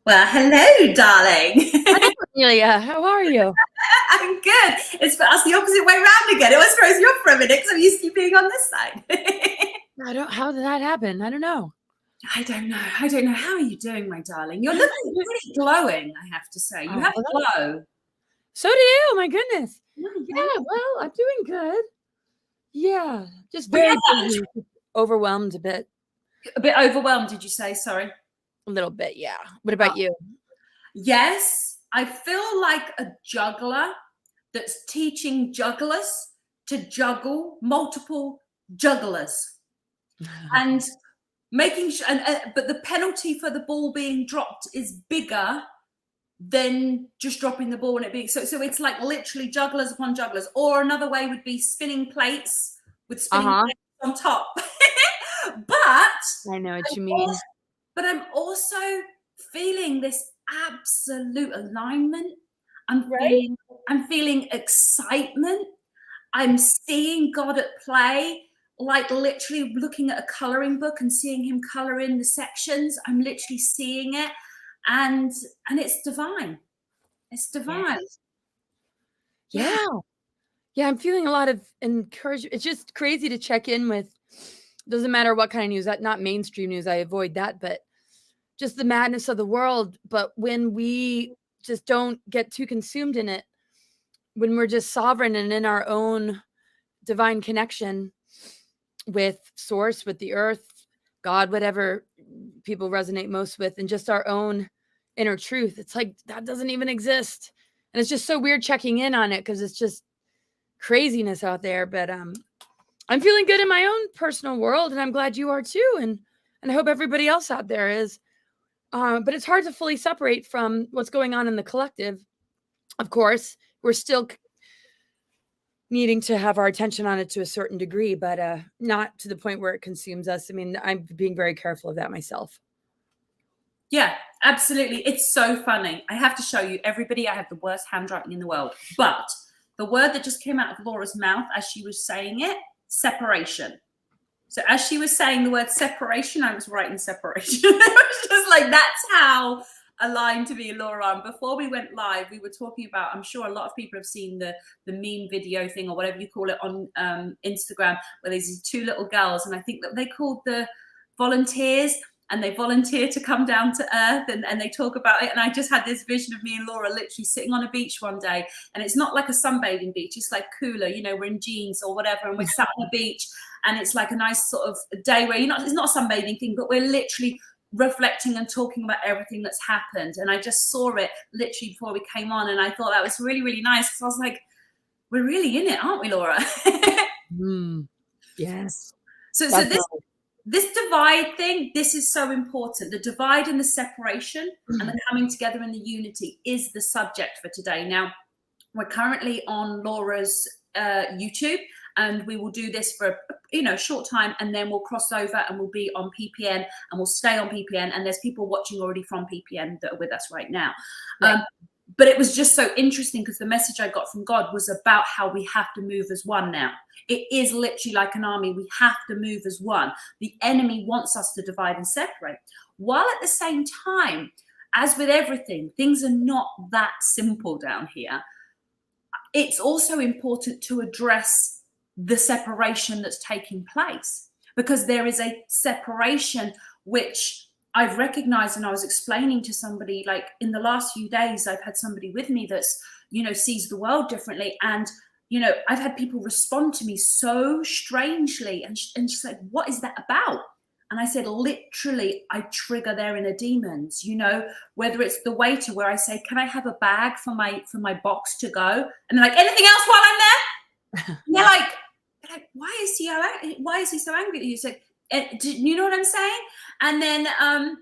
Well, hello, darling. Hi, Amelia. How are you? I'm good. It's for us the opposite way round again. It always throws you off for a minute because I'm used to you being on this side. How did that happen? I don't know. I don't know. I don't know. How are you doing, my darling? You're looking pretty glowing, I have to say. You Oh, have well, glow. so do you. My goodness. Mm, thank Yeah, well, I'm doing good. Yeah, just you. We very had busy, overwhelmed a bit. a bit overwhelmed, did you say? Sorry. A little bit, yeah. What Oh, about you? yes, I feel like a juggler that's teaching jugglers to juggle multiple jugglers. And making sure, but the penalty for the ball being dropped is bigger than just dropping the ball and it being so it's like literally jugglers upon jugglers. Or another way would be spinning plates with spinning Uh-huh. plates on top. but I know what I'm you also, mean. but I'm also feeling this absolute alignment. i'm Right? feeling I'm feeling excitement. I'm seeing God at play, like literally looking at a coloring book and seeing him color in the sections. I'm literally seeing it, and it's divine. It's divine. Yes. Yeah. Yeah. Yeah, I'm feeling a lot of encouragement. It's just crazy to check in with. Doesn't matter what kind of news, not mainstream news. I avoid that, but just the madness of the world. But when we just don't get too consumed in it, when we're just sovereign and in our own divine connection with source, with the earth, God, whatever people resonate most with, and just our own inner truth, it's like that doesn't even exist. And it's just so weird checking in on it because it's just craziness out there. But I'm feeling good in my own personal world, and I'm glad you are too. And I hope everybody else out there is. But it's hard to fully separate from what's going on in the collective. Of course, we're still needing to have our attention on it to a certain degree, but not to the point where it consumes us. I mean, I'm being very careful of that myself. Yeah, absolutely. It's so funny. I have to show you, everybody, I have the worst handwriting in the world. But the word that just came out of Laura's mouth as she was saying it, separation. So as she was saying the word separation, I was writing separation. It was just like, that's how aligned to me, Laura. And before we went live, we were talking about, I'm sure a lot of people have seen the meme video thing or whatever you call it on Instagram, where there's these two little girls, and I think that they called the volunteers, and they volunteer to come down to earth, and they talk about it. And I just had this vision of me and Laura literally sitting on a beach one day, and it's not like a sunbathing beach, it's like cooler, you know, we're in jeans or whatever, and we're sat on the beach, and it's like a nice sort of day where it's not a sunbathing thing, but we're literally reflecting and talking about everything that's happened. And I just saw it literally before we came on, and I thought that was really, really nice, because I was like, we're really in it, aren't we, Laura? Yes. So this divide thing, this is so important. The divide and the separation and the coming together and the unity is the subject for today. Now, we're currently on Laura's YouTube, and we will do this for a short time, and then we'll cross over and we'll be on PPN, and we'll stay on PPN. And there's people watching already from PPN that are with us right now. Right. But it was just so interesting because the message I got from God was about how we have to move as one now. It is literally like an army. We have to move as one. The enemy wants us to divide and separate. While at the same time, as with everything, things are not that simple down here. It's also important to address the separation that's taking place, because there is a separation which I've recognized, and I was explaining to somebody, like in the last few days, I've had somebody with me that's, sees the world differently. And, I've had people respond to me so strangely. And she's like, what is that about? And I said, literally, I trigger their inner demons, whether it's the waiter where I say, can I have a bag for my box to go? And they're like, anything else while I'm there? And they're like, why is he so angry at you? So, do you know what I'm saying? And then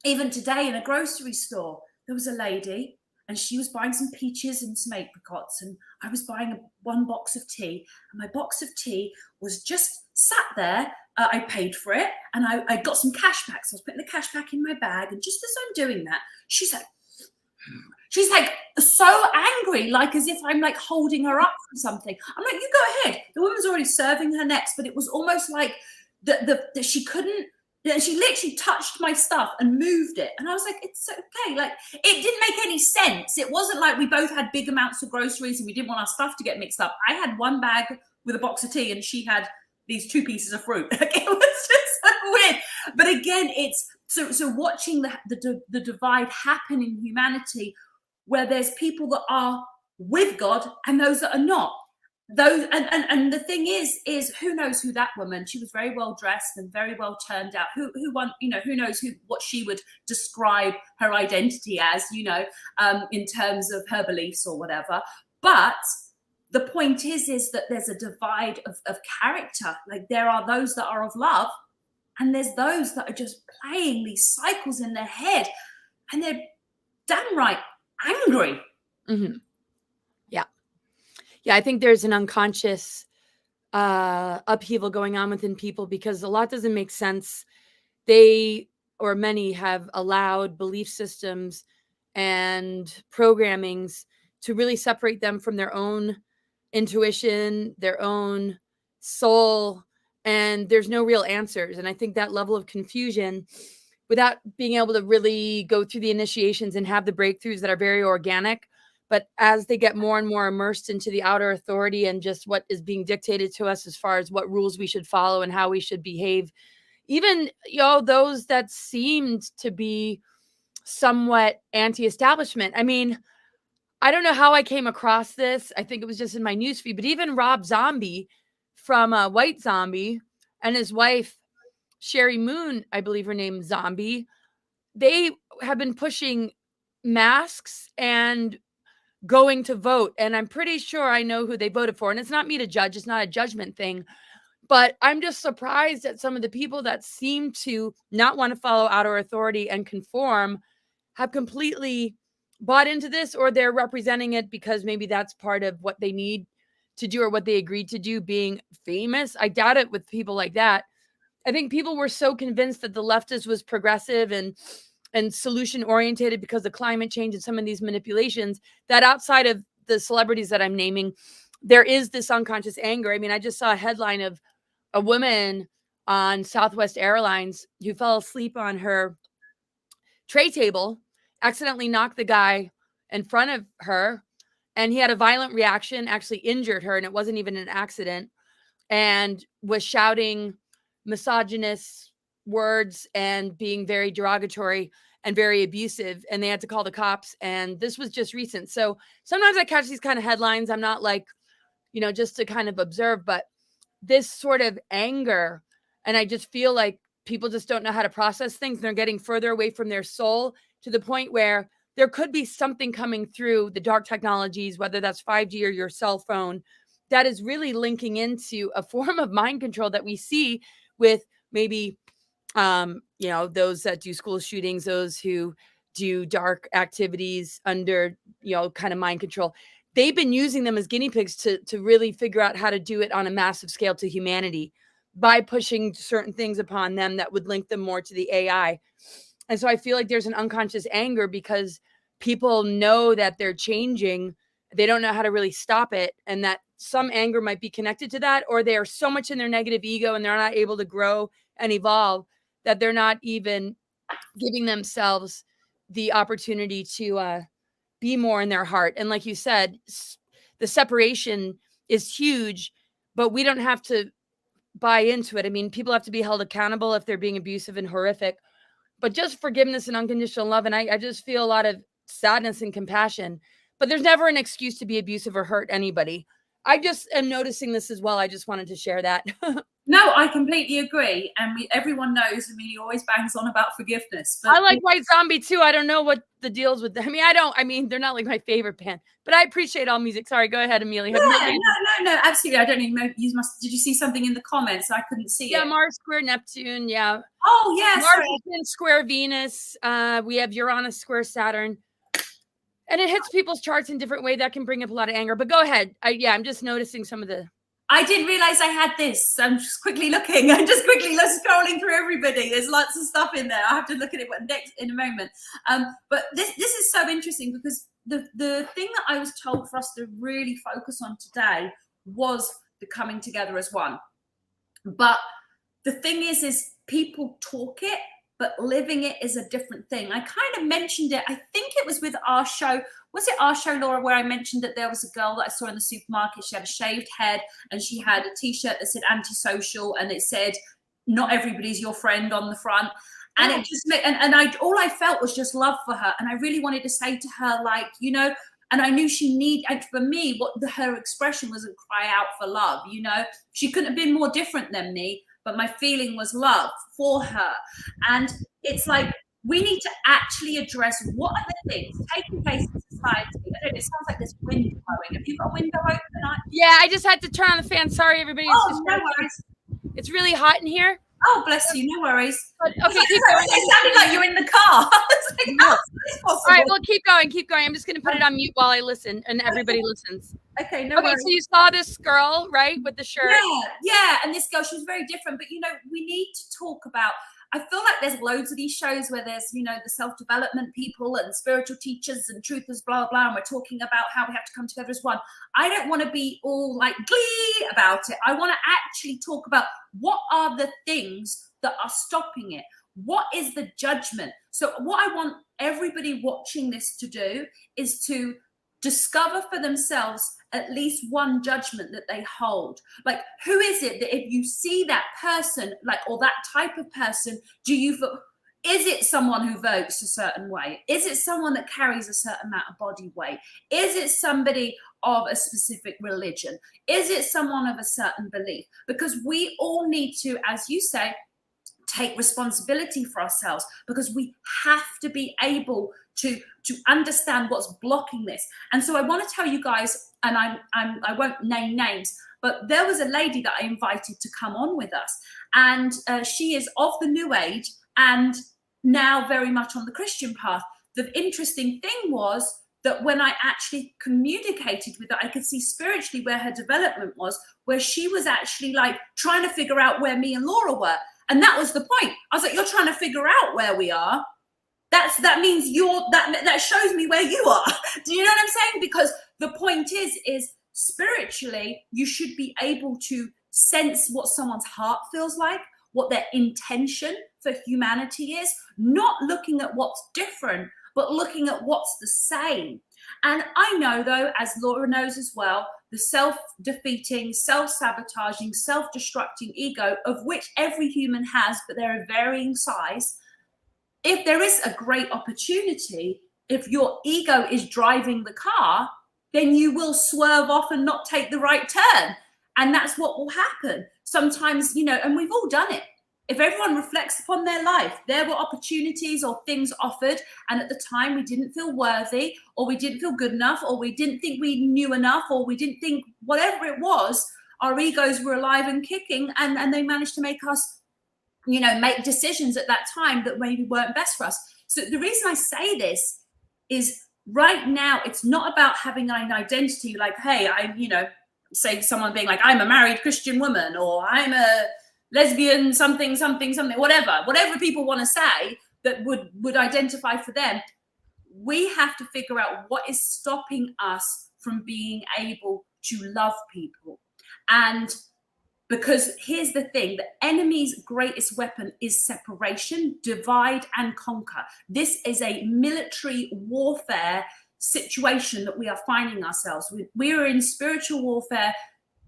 even today in a grocery store, there was a lady, and she was buying some peaches and some apricots, and I was buying one box of tea, and my box of tea was just sat there. I paid for it, and I got some cash back, so I was putting the cash back in my bag, and just as I'm doing that, she's like so angry, like as if I'm like holding her up from something. I'm like, you go ahead. The woman's already serving her next, but it was almost like that she couldn't Yeah, she literally touched my stuff and moved it. And I was like, it's okay. Like, it didn't make any sense. It wasn't like we both had big amounts of groceries and we didn't want our stuff to get mixed up. I had one bag with a box of tea and she had these 2 pieces of fruit. Like, it was just so weird. But again, it's so watching the divide happen in humanity, where there's people that are with God and those that are not. Those and the thing is who knows who that woman, she was very well dressed and very well turned out, who won, you know, who knows what she would describe her identity as, you know, in terms of her beliefs or whatever. But the point is that there's a divide of character. Like, there are those that are of love and there's those that are just playing these cycles in their head and they're downright angry. Mm-hmm. Yeah, I think there's an unconscious upheaval going on within people because a lot doesn't make sense. They, or many, have allowed belief systems and programmings to really separate them from their own intuition, their own soul, and there's no real answers. And I think that level of confusion, without being able to really go through the initiations and have the breakthroughs that are very organic, but as they get more and more immersed into the outer authority and just what is being dictated to us as far as what rules we should follow and how we should behave, even, you know, those that seemed to be somewhat anti-establishment. I mean, I don't know how I came across this. I think it was just in my newsfeed, but even Rob Zombie from White Zombie and his wife, Sherry Moon, I believe her name, Zombie, they have been pushing masks and going to vote. And I'm pretty sure I know who they voted for. And it's not me to judge. It's not a judgment thing. But I'm just surprised at some of the people that seem to not want to follow outer authority and conform have completely bought into this, or they're representing it because maybe that's part of what they need to do or what they agreed to do, being famous. I doubt it with people like that. I think people were so convinced that the leftist was progressive and solution oriented because of climate change and some of these manipulations, that outside of the celebrities that I'm naming, there is this unconscious anger. I mean, I just saw a headline of a woman on Southwest Airlines who fell asleep on her tray table, accidentally knocked the guy in front of her, and he had a violent reaction, actually injured her, and it wasn't even an accident, and was shouting misogynist words and being very derogatory and very abusive, and they had to call the cops. And this was just recent. So sometimes I catch these kind of headlines. I'm not like, you know, just to kind of observe, but this sort of anger, and I just feel like people just don't know how to process things. They're getting further away from their soul to the point where there could be something coming through the dark technologies, whether that's 5G or your cell phone, that is really linking into a form of mind control that we see with maybe, you know, those that do school shootings, those who do dark activities under, you know, kind of mind control. They've been using them as guinea pigs to really figure out how to do it on a massive scale to humanity by pushing certain things upon them that would link them more to the AI. And so I feel like there's an unconscious anger because people know that they're changing. They don't know how to really stop it. And that some anger might be connected to that, or they are so much in their negative ego and they're not able to grow and evolve that they're not even giving themselves the opportunity to be more in their heart. And like you said, the separation is huge, but we don't have to buy into it. I mean, people have to be held accountable if they're being abusive and horrific, but just forgiveness and unconditional love. And I just feel a lot of sadness and compassion, but there's never an excuse to be abusive or hurt anybody. I just am noticing this as well. I just wanted to share that. No, I completely agree. And everyone knows, I mean, he always bangs on about forgiveness. But I like White Zombie too. I don't know what the deal's with them. I mean, they're not like my favorite band, but I appreciate all music. Sorry, go ahead, Amelia. No, absolutely. I don't even know. Did you see something in the comments? I couldn't see it. Yeah, Mars square Neptune. Yeah. Oh, yes. Mars is square Venus. We have Uranus square Saturn. And it hits people's charts in different way. That can bring up a lot of anger. But go ahead. I'm just noticing some of the... I didn't realize I had this. I'm just quickly looking. I'm just quickly scrolling through everybody. There's lots of stuff in there. I have to look at it next in a moment. But this is so interesting because the thing that I was told for us to really focus on today was the coming together as one. But the thing is people talk it, but living it is a different thing. I kind of mentioned it. I think it was with our show. Was it our show, Laura, where I mentioned that there was a girl that I saw in the supermarket. She had a shaved head and she had a T-shirt that said antisocial and it said, not everybody's your friend on the front. And it just made, and all I felt was just love for her. And I really wanted to say to her, like, you know, and I knew she needed, and for me, her expression was a cry out for love, you know. She couldn't have been more different than me, but my feeling was love for her. And it's like, we need to actually address what are the things taking place in society. I don't know, it sounds like there's wind blowing. Have you got a window open? Yeah, I just had to turn on the fan. Sorry, everybody. Oh, no worries. It's really hot in here. Oh, bless you. No worries. But, okay, it sounded like you're in the car. Like, no. All right, well, keep going. I'm just going to put it on mute while I listen, and everybody listens. Okay, no worries. So you saw this girl, right, with the shirt? Yeah, and this girl, she was very different. But, you know, we need to talk about, I feel like there's loads of these shows where there's, you know, the self-development people and spiritual teachers and truthers, blah, blah, and we're talking about how we have to come together as one. I don't want to be all like glee about it. I want to actually talk about what are the things that are stopping it? What is the judgment? So what I want everybody watching this to do is to discover for themselves at least one judgment that they hold. Like, who is it that if you see that person, like, or that type of person, do you feel, is it someone who votes a certain way? Is it someone that carries a certain amount of body weight? Is it somebody of a specific religion? Is it someone of a certain belief? Because we all need to, as you say, take responsibility for ourselves, because we have to be able to understand what's blocking this. And so I want to tell you guys, and I won't name names, but there was a lady that I invited to come on with us, and she is of the New Age and now very much on the Christian path. The interesting thing was that when I actually communicated with her, I could see spiritually where her development was, where she was actually like trying to figure out where me and Laura were. And that was the point. I was like, you're trying to figure out where we are. That means that shows me where you are. Do you know what I'm saying? Because the point is spiritually, you should be able to sense what someone's heart feels like, what their intention for humanity is, not looking at what's different, but looking at what's the same. And I know, though, as Laura knows as well, the self-defeating, self-sabotaging, self-destructing ego, of which every human has, but they're of varying size. If there is a great opportunity, if your ego is driving the car, then you will swerve off and not take the right turn. And that's what will happen. Sometimes, you know, and we've all done it. If everyone reflects upon their life, there were opportunities or things offered, and at the time we didn't feel worthy, or we didn't feel good enough, or we didn't think we knew enough, or we didn't think whatever it was, our egos were alive and kicking, and they managed to make us, you know, make decisions at that time that maybe weren't best for us. So the reason I say this is right now, it's not about having an identity like, hey, I'm, you know, say someone being like, I'm a married Christian woman, or I'm a lesbian, something, whatever people want to say that would identify for them. We have to figure out what is stopping us from being able to love people. And because here's the thing, the enemy's greatest weapon is separation, divide and conquer. This is a military warfare situation that we are finding ourselves. We are in spiritual warfare,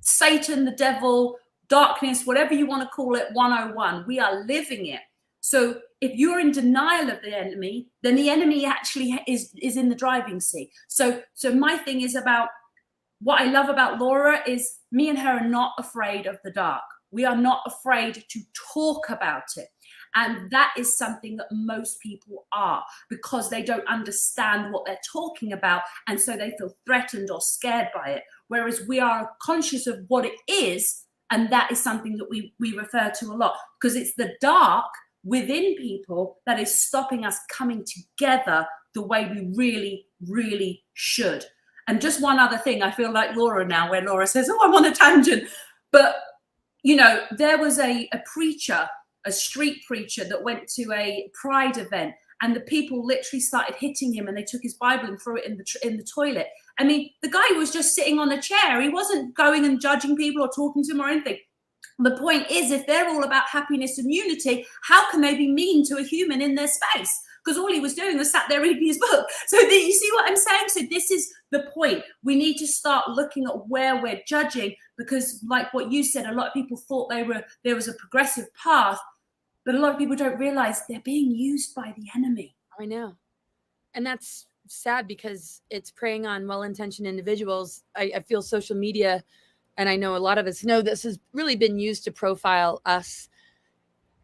Satan, the devil, darkness, whatever you want to call it, 101. We are living it. So if you're in denial of the enemy, then the enemy actually is in the driving seat. So my thing is about, what I love about Laura is me and her are not afraid of the dark. We are not afraid to talk about it. And that is something that most people are, because they don't understand what they're talking about. And so they feel threatened or scared by it. Whereas we are conscious of what it is. And that is something that we refer to a lot, because it's the dark within people that is stopping us coming together the way we really, really should. And just one other thing, I feel like Laura now, where Laura says, oh, I'm on a tangent. But, you know, there was a preacher, a street preacher that went to a pride event, and the people literally started hitting him, and they took his Bible and threw it in the toilet. I mean, the guy was just sitting on a chair. He wasn't going and judging people or talking to them or anything. The point is, if they're all about happiness and unity, how can they be mean to a human in their space? Because all he was doing was sat there reading his book. So you see what I'm saying? So this is the point. We need to start looking at where we're judging, because like what you said, a lot of people thought there was a progressive path, but a lot of people don't realize they're being used by the enemy. I know. And that's sad because it's preying on well-intentioned individuals. I feel social media, and I know a lot of us know this, has really been used to profile us.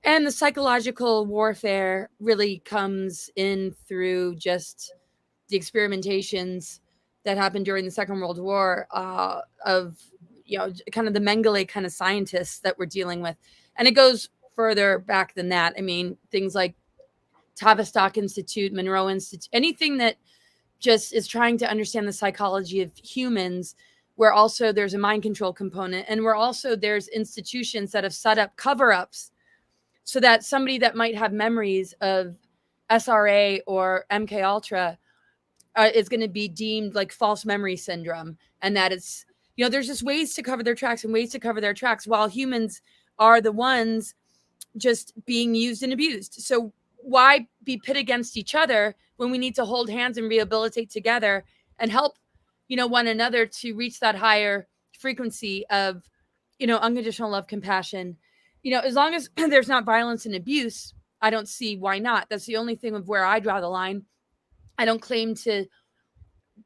And the psychological warfare really comes in through just the experimentations that happened during the Second World War, of, kind of the Mengele kind of scientists that we're dealing with. And it goes further back than that. I mean, things like Tavistock Institute, Monroe Institute, anything that just is trying to understand the psychology of humans, where also there's a mind control component, and where also there's institutions that have set up cover-ups so that somebody that might have memories of SRA or MK Ultra is going to be deemed like false memory syndrome, and that it's, there's just ways to cover their tracks and ways to cover their tracks, while humans are the ones just being used and abused. So why be pit against each other when we need to hold hands and rehabilitate together and help, one another to reach that higher frequency of, unconditional love, compassion. As long as there's not violence and abuse, I don't see why not. That's the only thing of where I draw the line. I don't claim to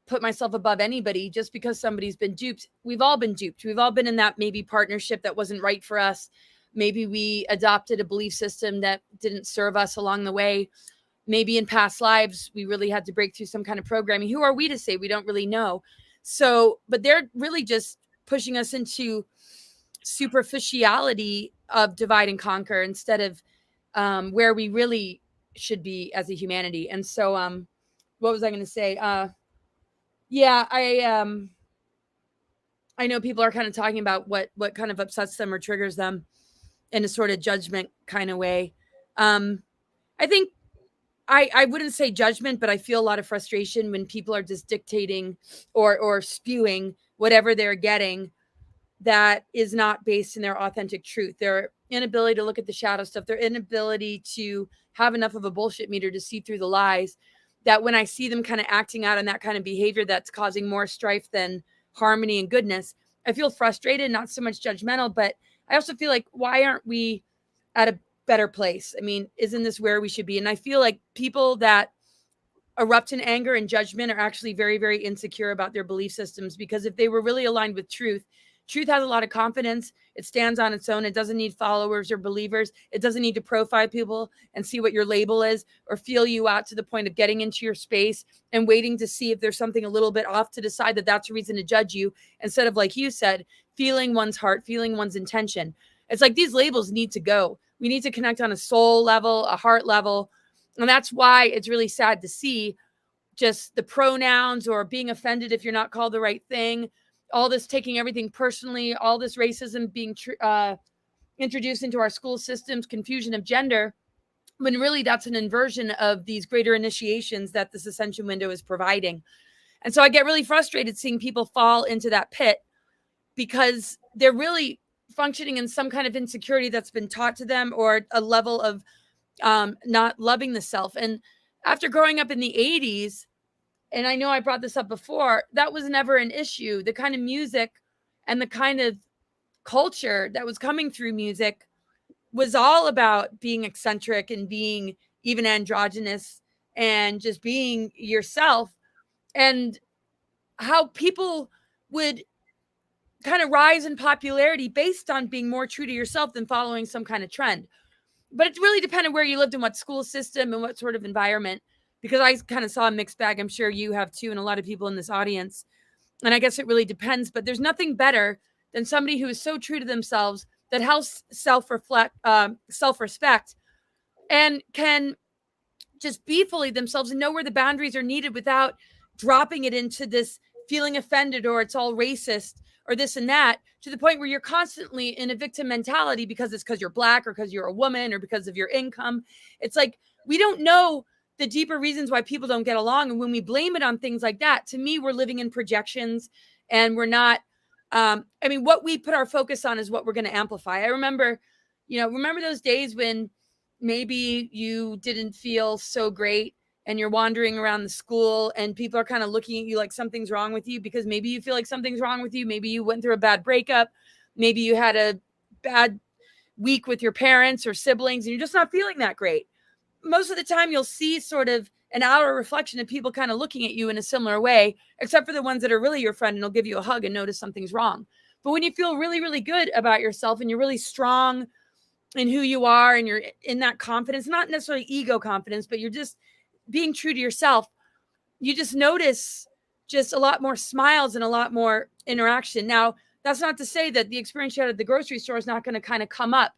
put myself above anybody just because somebody's been duped. We've all been duped. We've all been in that maybe partnership that wasn't right for us. Maybe we adopted a belief system that didn't serve us along the way. Maybe in past lives, we really had to break through some kind of programming. Who are we to say? We don't really know. So, but they're really just pushing us into superficiality of divide and conquer instead of where we really should be as a humanity. And so, what was I going to say? Yeah, I know people are kind of talking about what kind of upsets them or triggers them in a sort of judgment kind of way. I think I wouldn't say judgment, but I feel a lot of frustration when people are just dictating or spewing whatever they're getting that is not based in their authentic truth. Their inability to look at the shadow stuff, their inability to have enough of a bullshit meter to see through the lies, that when I see them kind of acting out on that kind of behavior that's causing more strife than harmony and goodness, I feel frustrated, not so much judgmental, but I also feel like, why aren't we at a better place? I mean, isn't this where we should be? And I feel like people that erupt in anger and judgment are actually very, very insecure about their belief systems, because if they were really aligned with truth has a lot of confidence. It stands on its own. It doesn't need followers or believers. It doesn't need to profile people and see what your label is or feel you out to the point of getting into your space and waiting to see if there's something a little bit off to decide that that's a reason to judge you, instead of, like you said, feeling one's heart, feeling one's intention. It's like these labels need to go. We need to connect on a soul level, a heart level. And that's why it's really sad to see just the pronouns or being offended if you're not called the right thing, all this taking everything personally, all this racism being introduced into our school systems, confusion of gender, when really that's an inversion of these greater initiations that this ascension window is providing. And so I get really frustrated seeing people fall into that pit because they're really functioning in some kind of insecurity that's been taught to them, or a level of not loving the self. And after growing up in the 80s, and I know I brought this up before, that was never an issue. The kind of music and the kind of culture that was coming through music was all about being eccentric and being even androgynous and just being yourself, and how people would kind of rise in popularity based on being more true to yourself than following some kind of trend. But it really depended where you lived and what school system and what sort of environment, because I kind of saw a mixed bag. I'm sure you have too, and a lot of people in this audience. And I guess it really depends, but there's nothing better than somebody who is so true to themselves that has self-respect, and can just be fully themselves and know where the boundaries are needed without dropping it into this feeling offended or it's all racist or this and that, to the point where you're constantly in a victim mentality because it's because you're Black or because you're a woman or because of your income. It's like, we don't know the deeper reasons why people don't get along. And when we blame it on things like that, to me, we're living in projections, and we're not I mean, what we put our focus on is what we're going to amplify. I remember, remember those days when maybe you didn't feel so great and you're wandering around the school and people are kind of looking at you like something's wrong with you because maybe you feel like something's wrong with you. Maybe you went through a bad breakup. Maybe you had a bad week with your parents or siblings and you're just not feeling that great. Most of the time you'll see sort of an outer reflection of people kind of looking at you in a similar way, except for the ones that are really your friend and will give you a hug and notice something's wrong. But when you feel really, really good about yourself and you're really strong in who you are and you're in that confidence, not necessarily ego confidence, but you're just being true to yourself, you just notice just a lot more smiles and a lot more interaction. Now, that's not to say that the experience you had at the grocery store is not going to kind of come up,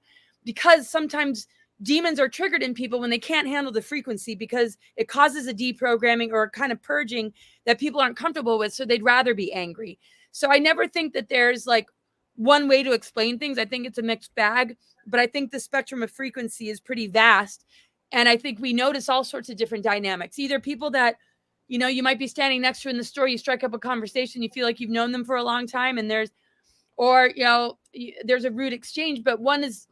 because sometimes demons are triggered in people when they can't handle the frequency because it causes a deprogramming or a kind of purging that people aren't comfortable with. So they'd rather be angry. So I never think that there's like one way to explain things. I think it's a mixed bag, but I think the spectrum of frequency is pretty vast. And I think we notice all sorts of different dynamics, either people that, you might be standing next to in the store, you strike up a conversation, you feel like you've known them for a long time, and there's a rude exchange, but one is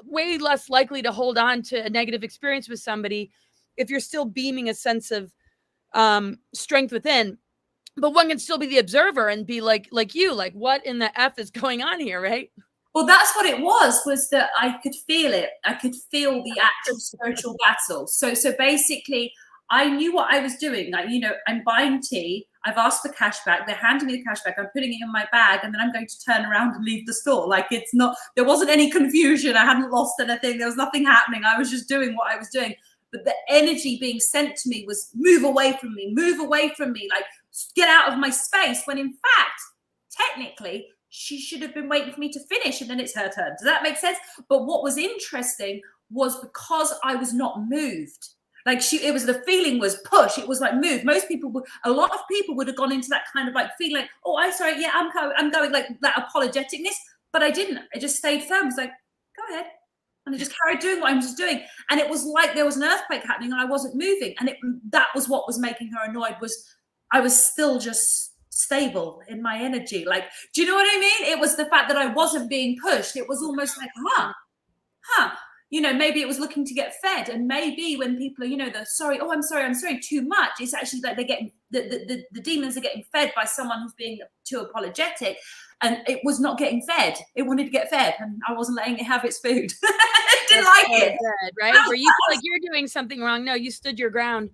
way less likely to hold on to a negative experience with somebody if you're still beaming a sense of strength within. But one can still be the observer and be like you, like, what in the F is going on here, right? Well, that's what it was that I could feel it. I could feel the actual spiritual battle. So basically, I knew what I was doing. Like, I'm buying tea. I've asked for cash back. They're handing me the cash back. I'm putting it in my bag, and then I'm going to turn around and leave the store. Like, there wasn't any confusion. I hadn't lost anything. There was nothing happening. I was just doing what I was doing. But the energy being sent to me was move away from me, like get out of my space. When in fact, technically, she should have been waiting for me to finish, and then it's her turn. Does that make sense? But what was interesting was because I was not moved. Like the feeling was push. It was like move. A lot of people would have gone into that kind of like feeling like, oh, I'm sorry, yeah, I'm going, like that apologeticness. But I didn't. I just stayed firm. I was like, go ahead. And I just carried doing what I was doing. And it was like there was an earthquake happening and I wasn't moving. And that was what was making her annoyed, was I was still just stable in my energy. Like, do you know what I mean? It was the fact that I wasn't being pushed. It was almost like, maybe it was looking to get fed. And maybe when people are, they're sorry, oh, I'm sorry, too much. It's actually like they're getting, the demons are getting fed by someone who's being too apologetic. And it was not getting fed. It wanted to get fed, and I wasn't letting it have its food. It didn't like it. Good, right? Where you feel like you're doing something wrong. No, you stood your ground.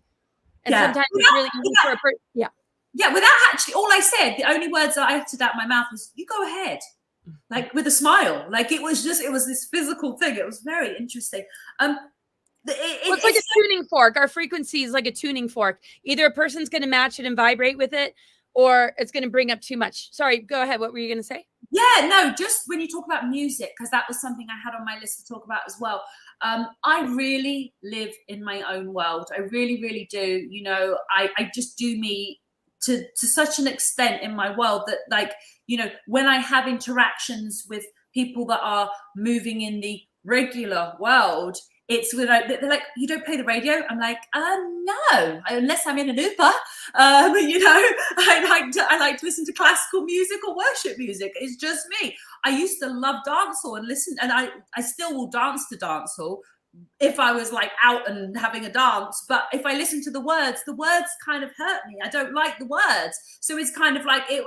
And sometimes it's really easy for a person. Yeah. Yeah, without actually, all I said, the only words that I uttered out my mouth was, you go ahead. Like with a smile. Like it was this physical thing. It was very interesting. It's like a tuning fork. Our frequency is like a tuning fork. Either a person's going to match it and vibrate with it, or it's going to bring up too much. Sorry, go ahead. What were you going to say? Yeah, no, just when you talk about music, because that was something I had on my list to talk about as well. I really live in my own world. I really, really do. I just do me to such an extent in my world that, like, when I have interactions with people that are moving in the regular world, it's without, they're like, you don't play the radio? I'm like, no, unless I'm in an Uber. I like to listen to classical music or worship music. It's just me. I used to love dancehall and listen, and I still will dance to dancehall if I was like out and having a dance. But if I listen to the words kind of hurt me. I don't like the words. So it's kind of like I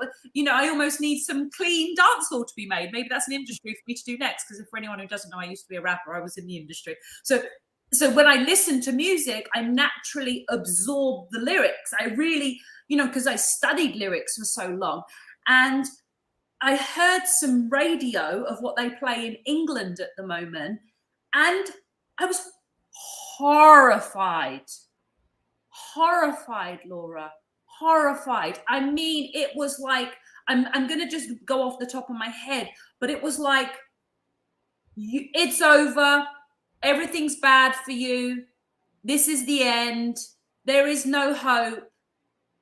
almost need some clean dancehall to be made. Maybe that's an industry for me to do next, because for anyone who doesn't know, I used to be a rapper. I was in the industry. So when I listen to music, I naturally absorb the lyrics. I really, because I studied lyrics for so long. And I heard some radio of what they play in England at the moment. And I was horrified, Laura, horrified. I mean, it was like, I'm going to just go off the top of my head, but it was like, it's over. Everything's bad for you. This is the end. There is no hope.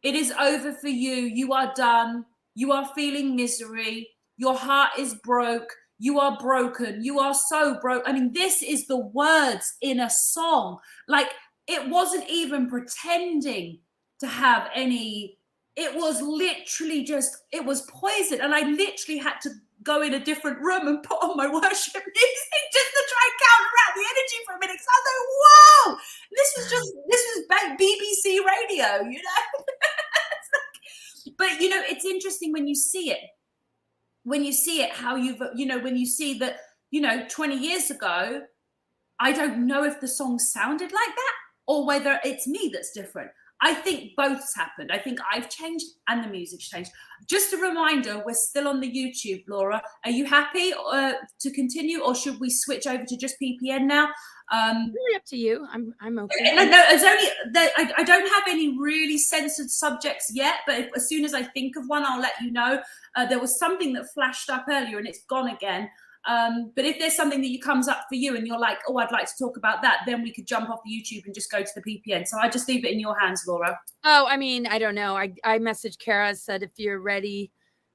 It is over for you. You are done. You are feeling misery. Your heart is broke. You are broken. You are so broke. I mean, this is the words in a song. Like, it wasn't even pretending to have any it was literally just, it was poison. And I literally had to go in a different room and put on my worship music just to try and counteract the energy for a minute. Because I was like, whoa, this was BBC radio, you know? But, you know, it's interesting when you see it, how you've, you know, when you see that, you know, 20 years ago, I don't know if the song sounded like that or whether it's me that's different. I think both's happened. I think I've changed and the music's changed. Just a reminder, we're still on the YouTube, Laura. Are you happy to continue, or should we switch over to just PPN now? Really up to you. I'm okay. No, it's only I don't have any really censored subjects yet, but as soon as I think of one, I'll let you know. There was something that flashed up earlier and it's gone again. But if there's something that comes up for you and you're like, oh, I'd like to talk about that, then we could jump off the YouTube and just go to the PPN. So I just leave it in your hands, Laura. Oh, I mean, I don't know. I messaged Kara, said if you're ready,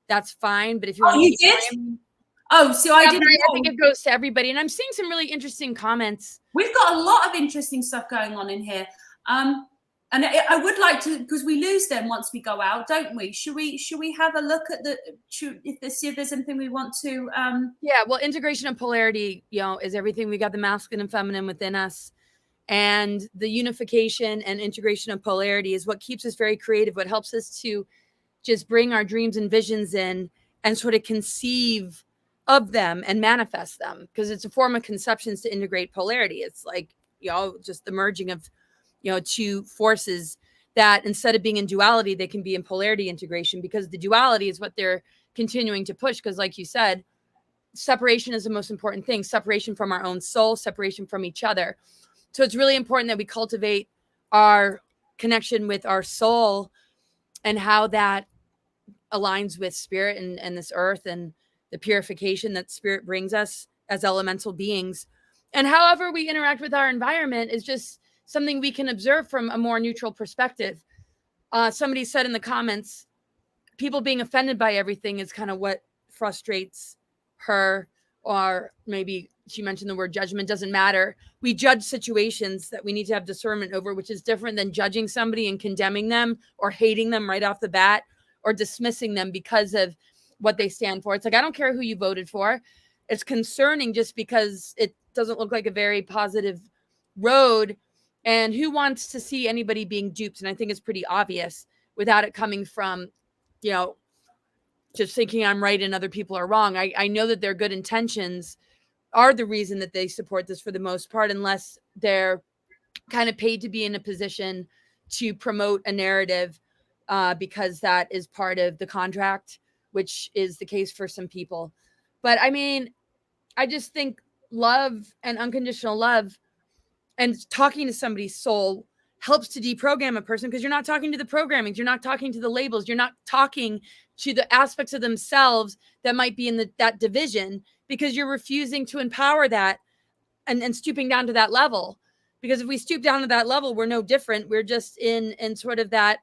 that's fine. But if you want to keep going, oh, so I didn't. I think it goes to everybody, and I'm seeing some really interesting comments. We've got a lot of interesting stuff going on in here. And I would like to, because we lose them once we go out, don't we? Should we have a look at see if there's anything we want to? Yeah, well, integration of polarity, you know, is everything. We got the masculine and feminine within us, and the unification and integration of polarity is what keeps us very creative. What helps us to just bring our dreams and visions in and sort of conceive of them and manifest them, because it's a form of conceptions to integrate polarity. It's like, you know, just the merging of, you know, two forces that instead of being in duality, they can be in polarity integration, because the duality is what they're continuing to push. Because like you said, separation is the most important thing. Separation from our own soul, separation from each other. So it's really important that we cultivate our connection with our soul and how that aligns with spirit and this earth and the purification that spirit brings us as elemental beings. And however we interact with our environment is just something we can observe from a more neutral perspective. Somebody said in the comments, people being offended by everything is kind of what frustrates her, or maybe she mentioned the word judgment. Doesn't matter. We judge situations that we need to have discernment over, which is different than judging somebody and condemning them or hating them right off the bat or dismissing them because of what they stand for. It's like, I don't care who you voted for. It's concerning just because it doesn't look like a very positive road. And who wants to see anybody being duped? And I think it's pretty obvious without it coming from, you know, just thinking I'm right and other people are wrong. I know that their good intentions are the reason that they support this for the most part, unless they're kind of paid to be in a position to promote a narrative because that is part of the contract, which is the case for some people. But I mean, I just think love and unconditional love and talking to somebody's soul helps to deprogram a person, because you're not talking to the programming, you're not talking to the labels, you're not talking to the aspects of themselves that might be in that division, because you're refusing to empower that and stooping down to that level. Because if we stoop down to that level, we're no different. We're just in sort of that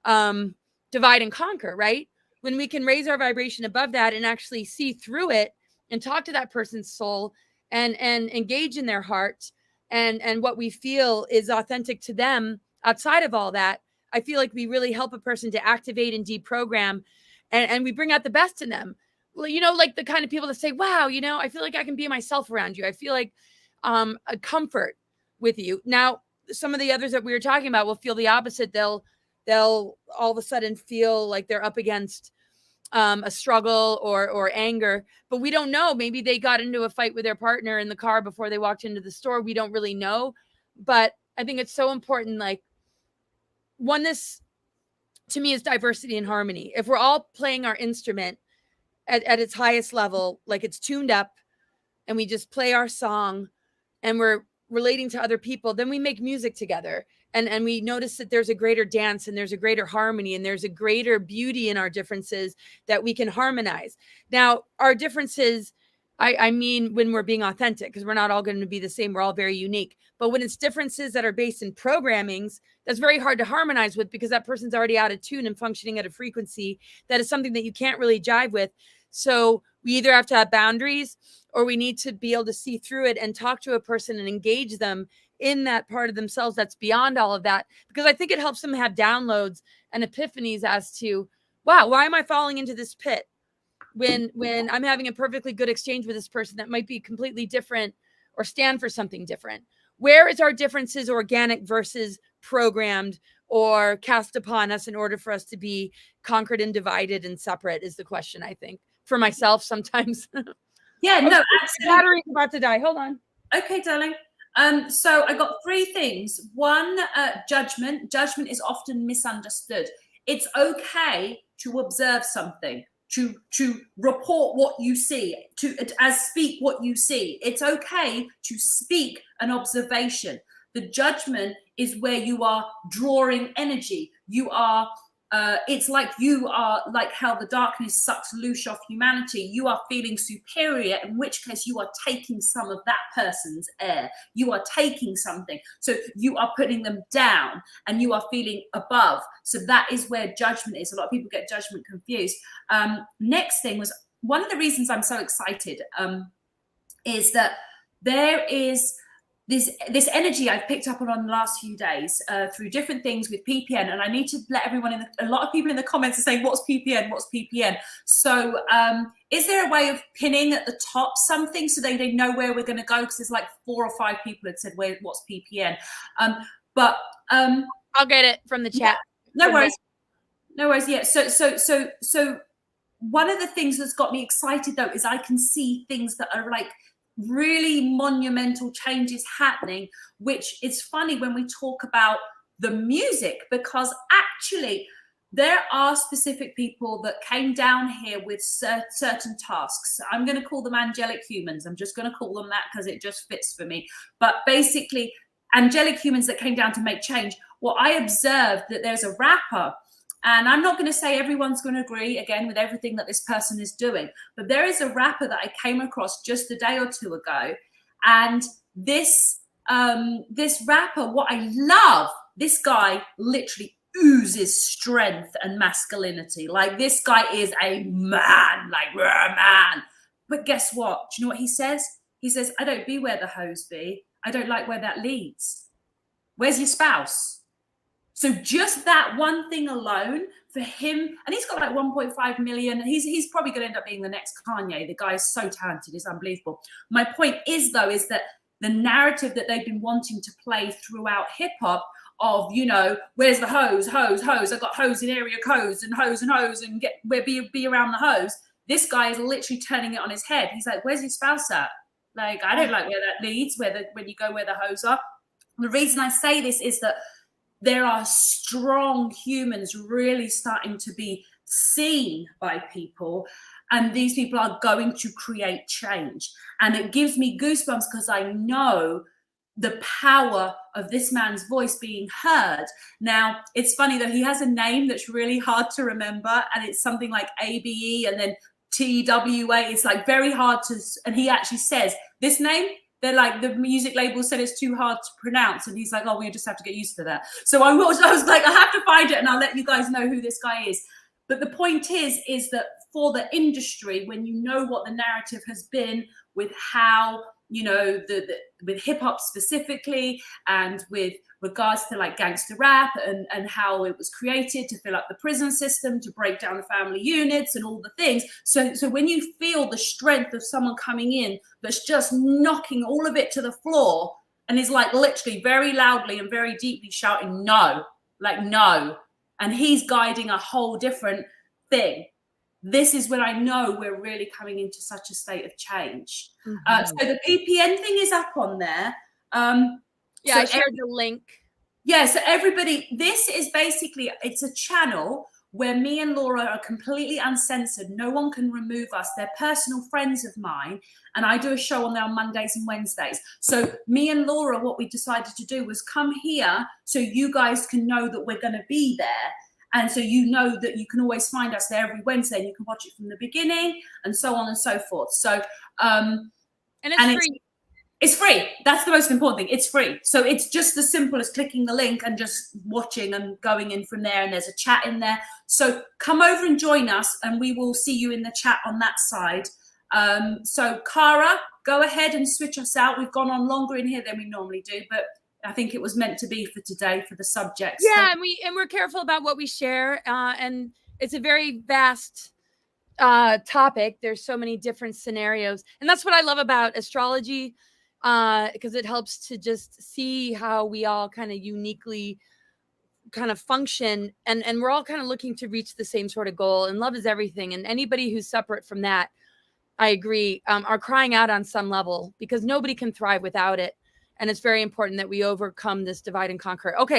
divide and conquer, right? When we can raise our vibration above that and actually see through it and talk to that person's soul and engage in their heart, and what we feel is authentic to them outside of all that, I feel like we really help a person to activate and deprogram, and we bring out the best in them. Well, you know, like the kind of people that say, wow, you know, I feel like I can be myself around you. I feel like a comfort with you. Now, some of the others that we were talking about will feel the opposite. They'll all of a sudden feel like they're up against a struggle or anger, but we don't know. Maybe they got into a fight with their partner in the car before they walked into the store. We don't really know, but I think it's so important. Like, oneness to me is diversity and harmony. If we're all playing our instrument at its highest level, like it's tuned up, and we just play our song and we're relating to other people, then we make music together. And we notice that there's a greater dance and there's a greater harmony and there's a greater beauty in our differences that we can harmonize. Now, our differences, I mean, when we're being authentic, because we're not all going to be the same. We're all very unique. But when it's differences that are based in programmings, that's very hard to harmonize with, because that person's already out of tune and functioning at a frequency that is something that you can't really jive with. So We either have to have boundaries, or we need to be able to see through it and talk to a person and engage them in that part of themselves that's beyond all of that. Because I think it helps them have downloads and epiphanies as to, wow, why am I falling into this pit when I'm having a perfectly good exchange with this person that might be completely different or stand for something different? Where is our differences organic versus programmed or cast upon us in order for us to be conquered and divided and separate, is the question, I think, for myself sometimes. Yeah, no, absolutely. Battery's about to die. Hold on. Okay, darling. So I got three things. One, judgment. Judgment is often misunderstood. It's okay to observe something, to report what you see, to speak what you see. It's okay to speak an observation. The judgment is where you are drawing energy. You are it's like you are, like how the darkness sucks loose off humanity. You are feeling superior, in which case you are taking some of that person's air. You are taking something. So you are putting them down and you are feeling above. So that is where judgment is. A lot of people get judgment confused. Next thing was, one of the reasons I'm so excited is that there is this energy I've picked up on the last few days through different things with PPN, and I need to let everyone a lot of people in the comments are saying, what's PPN? What's PPN? So is there a way of pinning at the top something so they know where we're going to go? Because there's like 4 or 5 people had said, what's PPN? But I'll get it from the chat. Yeah, no worries. No worries. Yeah. So one of the things that's got me excited though is I can see things that are like really monumental changes happening, which is funny when we talk about the music, because actually there are specific people that came down here with certain tasks. I'm going to call them angelic humans. I'm just going to call them that because it just fits for me. But basically, angelic humans that came down to make change. Well, I observed that there's a rapper, and I'm not going to say everyone's going to agree, again, with everything that this person is doing. But there is a rapper that I came across just a day or two ago. And this rapper, what I love, this guy literally oozes strength and masculinity. Like, this guy is a man, like, we're a man. But guess what? Do you know what he says? He says, I don't be where the hoes be. I don't like where that leads. Where's your spouse? So just that one thing alone for him, and he's got like 1.5 million, and he's probably going to end up being the next Kanye. The guy is so talented, it's unbelievable. My point is, though, is that the narrative that they've been wanting to play throughout hip hop of, you know, where's the hose, hose, hose, I got hose in area codes and hose and get where be around the hose. This guy is literally turning it on his head. He's like, where's your spouse at? Like, I don't like where that leads, when you go where the hose are. The reason I say this is that there are strong humans really starting to be seen by people, and these people are going to create change. And it gives me goosebumps because I know the power of this man's voice being heard. Now, it's funny that he has a name that's really hard to remember, and it's something like ABE and then TWA. It's like very hard to, and he actually says this name, they're like, the music label said it's too hard to pronounce, and he's like, oh, we just have to get used to that. So I was like, I have to find it, and I'll let you guys know who this guy is. But the point is that for the industry, when you know what the narrative has been with how, you know, with hip hop specifically, and with regards to like gangster rap and how it was created to fill up the prison system, to break down the family units and all the things. So when you feel the strength of someone coming in that's just knocking all of it to the floor and is like literally very loudly and very deeply shouting, no, like no, and he's guiding a whole different thing. This is when I know we're really coming into such a state of change. So the PPN thing is up on there. Yeah, so I shared the link. Yeah, so everybody, this is basically, it's a channel where me and Laura are completely uncensored. No one can remove us. They're personal friends of mine, and I do a show on there on Mondays and Wednesdays. So me and Laura, what we decided to do was come here so you guys can know that we're going to be there. And so you know that you can always find us there every Wednesday, and you can watch it from the beginning and so on and so forth. So, and it's free. It's free. That's the most important thing. It's free. So it's just as simple as clicking the link and just watching and going in from there. And there's a chat in there. So come over and join us, and we will see you in the chat on that side. So Cara, go ahead and switch us out. We've gone on longer in here than we normally do, but I think it was meant to be for today for the subjects. Yeah, and we're careful about what we share, and it's a very vast topic. There's so many different scenarios, and that's what I love about astrology, because it helps to just see how we all kind of uniquely kind of function, and we're all kind of looking to reach the same sort of goal, and love is everything. And anybody who's separate from that, I agree, are crying out on some level, because nobody can thrive without it. And it's very important that we overcome this divide and conquer. Okay.